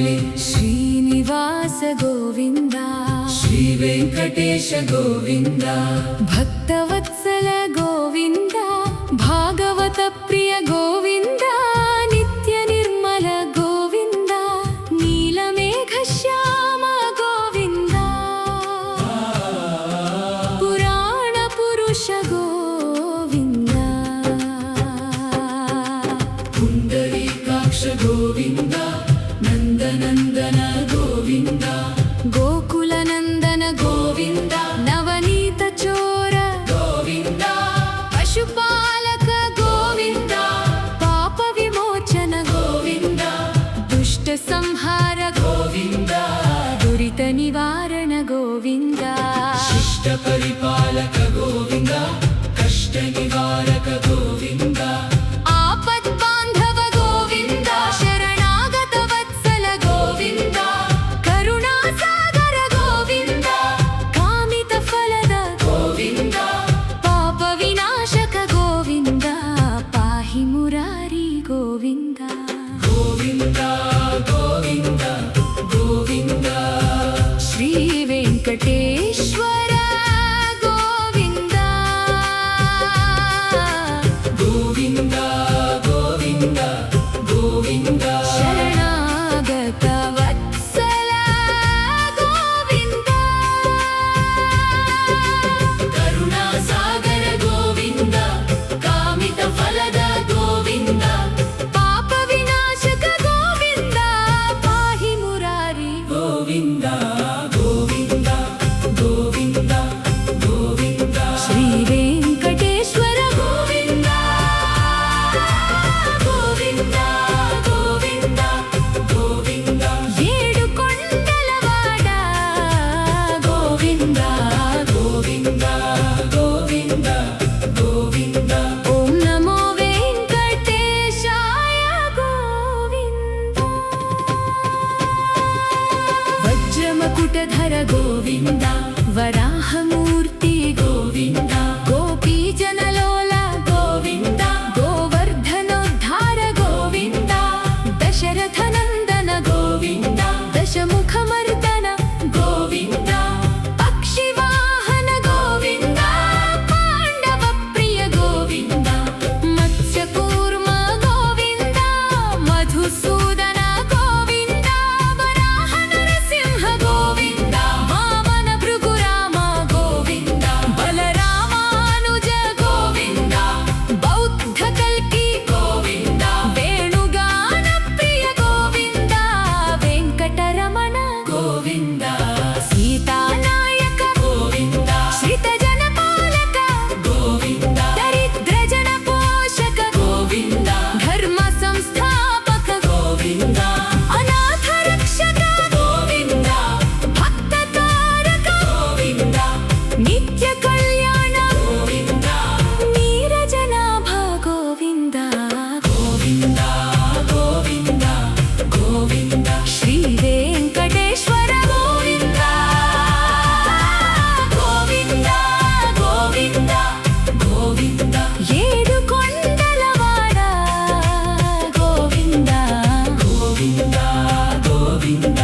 కావలి శ్రీనివాస గోవింద శ్రీ వెంకటేశ గోవింద భక్తవత్సల గోవింద భాగవత ప్రియ గోవింద నిత్య నిర్మల గోవింద నీలమేఘ శ్యామ గోవింద పురాణ పురుష గోవింద పుండరీకాక్ష గోవింద నందనందన గోవింద గోకుల నందన గోవింద నవనీత చోర గోవింద పశుపాలక గోవింద పాప విమోచన గోవింద దుష్ట సంహార గోవింద దురిత నివారణ గోవింద శిష్ట పరిపాలక గోవింద కష్ట నివారక గోవింద ఆపద్ బాంధవ గోవింద శరణాగత వత్సల గోవింద కరుణా సాగర గోవింద కామిత ఫలద గోవింద పాప వినాశక గోవింద పాహి మురారి గోవింద గోవింద గోవింద గోవింద శ్రీ వెంకటేశ్వర గోవింద గోవింద గోవింద గోవింద శరణాగత వత్సల గోవింద కరుణా సాగర గోవింద కామిత ఫలద గోవింద పాప వినాశక గోవింద పాహి మురారి గోవింద గోవింద గోవింద గోవింద శ్రీ వెంకటేశ్వర గోవింద గోవింద గోవింద గోవింద ఏడు కొండలవాడ గోవింద గోవింద గోవింద గోవింద ఓం నమో వెంకటేశాయ గోవింద వజ్రమకుటధర గోవింద వరాహమూర్తి గోవింద గోపీజనలోల గోవింద గోవర్ధనోద్ధార గోవింద దశరథనందన గోవింద దశముఖమర్దన గోవింద పక్షివాహన గోవింద పాండవ ప్రియ గోవింద మత్స్యకూర్మ గోవింద మధుసూదన గోవింద వరాహ నరసింహ గోవింద వామన భృగురామ గోవింద బలరామానుజ గోవింద బౌద్ధ కల్కి గోవింద వేణుగాన ప్రియ గోవింద వెంకటరమణ గోవింద సీతానాయక గోవింద శ్రిత జనపాలక గోవింద దరిద్ర జన పోషక గోవింద ధర్మ సంస్థాపక గోవింద అనాథ రక్షక గోవింద భక్త తారక గోవింద నిత్య కళ్యాణ గోవింద నీరజనాభ గోవింద గోవింద గోవింద గోవింద శ్రీ వెంకటేశ్వర గోవింద గోవింద గోవింద గోవింద ఏడు కొండలవాడ గోవింద గోవింద గోవింద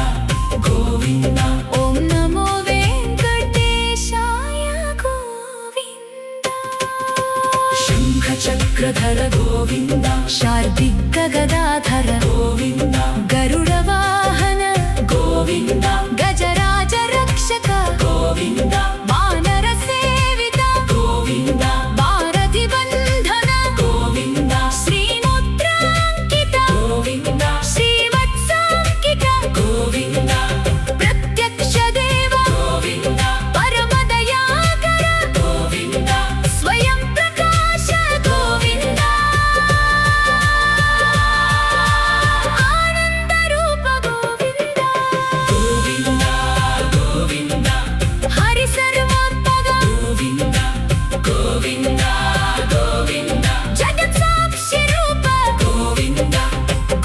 గోవింద ఓం నమో వెంకటేశాయ గోవింద శంఖ చక్రధర గోవింద శార్దిక గదాధర గోవింద గరుడ వాహన గోవింద గజరాజ రక్షక గోవింద వానర సేవిత గోవింద భారతి బంధన గోవింద శ్రీముద్రాంకిత గోవింద శ్రీవత్సాంకిత గోవింద ప్రత్యక్ష దేవ గోవింద పరమదయాకర గోవింద స్వయం ప్రకాశ గోవింద ఆనంద రూప గోవింద గోవింద గోవింద హరి సర్వోత్పగ గోవింద గోవింద గోవింద జగత్ సాక్షి రూప గోవింద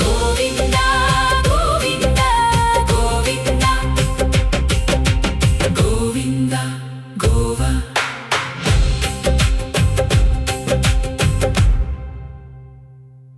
గోవింద గోవింద గోవింద గోవింద గోవ